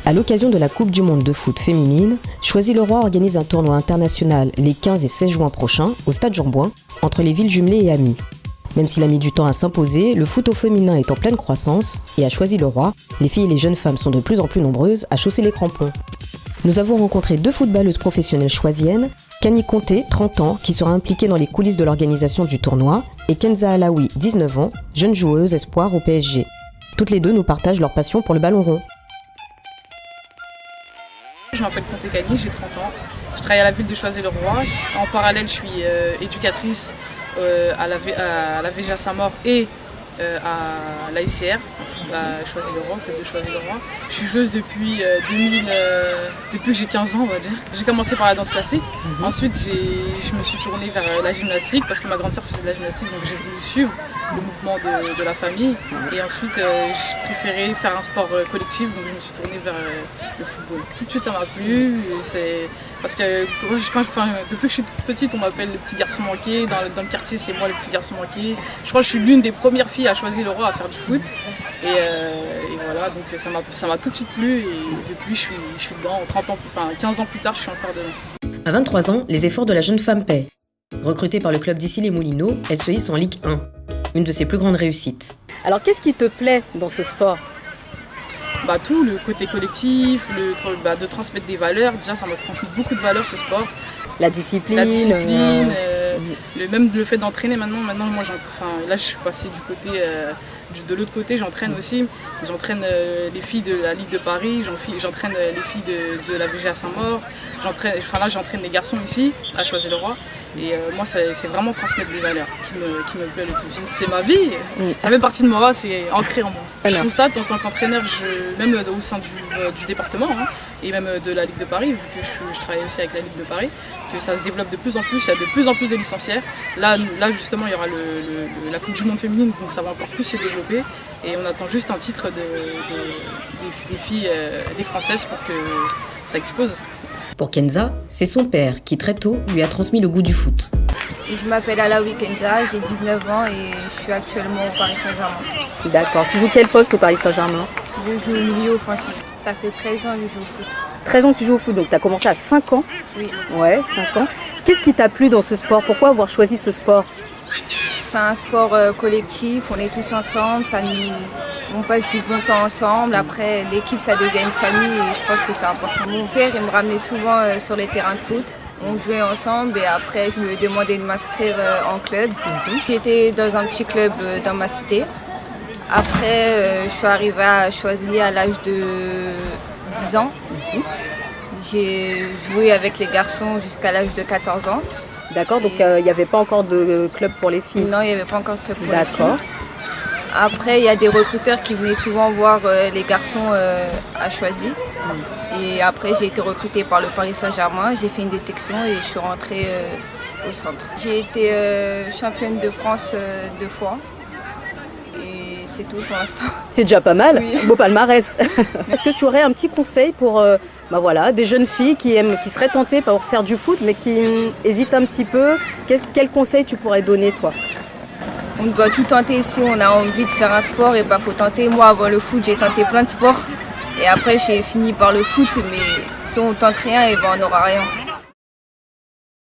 À l'occasion de la Coupe du Monde de foot féminine, Choisy-le-Roi organise un tournoi international les 15 et 16 juin prochains au Stade Jean-Bouin, entre les villes jumelées et amies. Même s'il a mis du temps à s'imposer, le foot au féminin est en pleine croissance et à Choisy-le-Roi, les filles et les jeunes femmes sont de plus en plus nombreuses à chausser les crampons. Nous avons rencontré 2 footballeuses professionnelles choisiennes, Kani Conté, 30 ans, qui sera impliquée dans les coulisses de l'organisation du tournoi, et Kenza Alaoui, 19 ans, jeune joueuse espoir au PSG. Toutes les deux nous partagent leur passion pour le ballon rond. Je m'appelle Conté Kani, j'ai 30 ans. Je travaille à la ville de Choisy-le-Roi. En parallèle, je suis éducatrice à la VGA Saint-Maur et à l'AICR, à Choisy-le-Roi, club de Choisy-le-Roi. Je suis joueuse depuis que j'ai 15 ans, on va dire. J'ai commencé par la danse classique. Ensuite, je me suis tournée vers la gymnastique parce que ma grande sœur faisait de la gymnastique, donc j'ai voulu suivre le mouvement de la famille. Et ensuite, j'ai préféré faire un sport collectif, donc je me suis tournée vers le football. Tout de suite, ça m'a plu. Parce que depuis que je suis petite, on m'appelle le petit garçon manqué. Dans le quartier, c'est moi le petit garçon manqué. Je crois que je suis l'une des premières filles à Choisy-le-Roi à faire du foot. Et voilà, donc ça m'a tout de suite plu. Et depuis, je suis dedans. 15 ans plus tard, je suis encore dedans. À 23 ans, les efforts de la jeune femme paient. Recrutée par le club d'Issy-les-Moulineaux, elle se hisse en Ligue 1. Une de ses plus grandes réussites. Alors qu'est-ce qui te plaît dans ce sport ? Tout, le côté collectif, de transmettre des valeurs. Déjà, ça m'a transmis beaucoup de valeurs, ce sport. La discipline, même le fait d'entraîner maintenant moi, là, je suis passée du côté, de l'autre côté, j'entraîne aussi. J'entraîne les filles de la Ligue de Paris, j'entraîne les filles de la VGA Saint-Maur. Là, j'entraîne les garçons ici, à Choisy-le-Roi. Et moi, c'est vraiment transmettre des valeurs qui me plaît le plus. C'est ma vie, ça fait partie de moi, c'est ancré en moi. Je constate en tant qu'entraîneur, même au sein du département, et même de la Ligue de Paris, vu que je travaille aussi avec la Ligue de Paris, que ça se développe de plus en plus, il y a de plus en plus de licenciaires. Là justement, il y aura la Coupe du Monde féminine, donc ça va encore plus se développer. Et on attend juste un titre des filles, des Françaises pour que ça explose. Pour Kenza, c'est son père qui très tôt lui a transmis le goût du foot. Je m'appelle Alaoui Kenza, j'ai 19 ans et je suis actuellement au Paris Saint-Germain. D'accord. Tu joues quel poste au Paris Saint-Germain ? Je joue au milieu offensif. Ça fait 13 ans que je joue au foot. 13 ans que tu joues au foot, donc tu as commencé à 5 ans ? Oui. Ouais, 5 ans. Qu'est-ce qui t'a plu dans ce sport ? Pourquoi avoir choisi ce sport ? C'est un sport collectif, on est tous ensemble, on passe du bon temps ensemble. Après, l'équipe, ça devient une famille et je pense que c'est important. Mon père, il me ramenait souvent sur les terrains de foot. On jouait ensemble et après, je lui ai demandé de m'inscrire en club. J'étais dans un petit club dans ma cité. Après, je suis arrivée à Choisy à l'âge de 10 ans. J'ai joué avec les garçons jusqu'à l'âge de 14 ans. D'accord, donc il n'y avait pas encore de club pour les filles ? Non, il n'y avait pas encore de club pour les filles. Après, il y a des recruteurs qui venaient souvent voir les garçons à Choisy. Et après, j'ai été recrutée par le Paris Saint-Germain. J'ai fait une détection et je suis rentrée au centre. J'ai été championne de France 2 fois. Et c'est tout pour l'instant. C'est déjà pas mal, oui. Beau palmarès. Est-ce que tu aurais un petit conseil pour des jeunes filles qui seraient tentées par faire du foot mais qui hésitent un petit peu ? Quel conseil tu pourrais donner, toi ? On doit tout tenter si on a envie de faire un sport, et faut tenter. Moi, avant le foot, j'ai tenté plein de sports. Et après, j'ai fini par le foot, mais si on tente rien, on n'aura rien.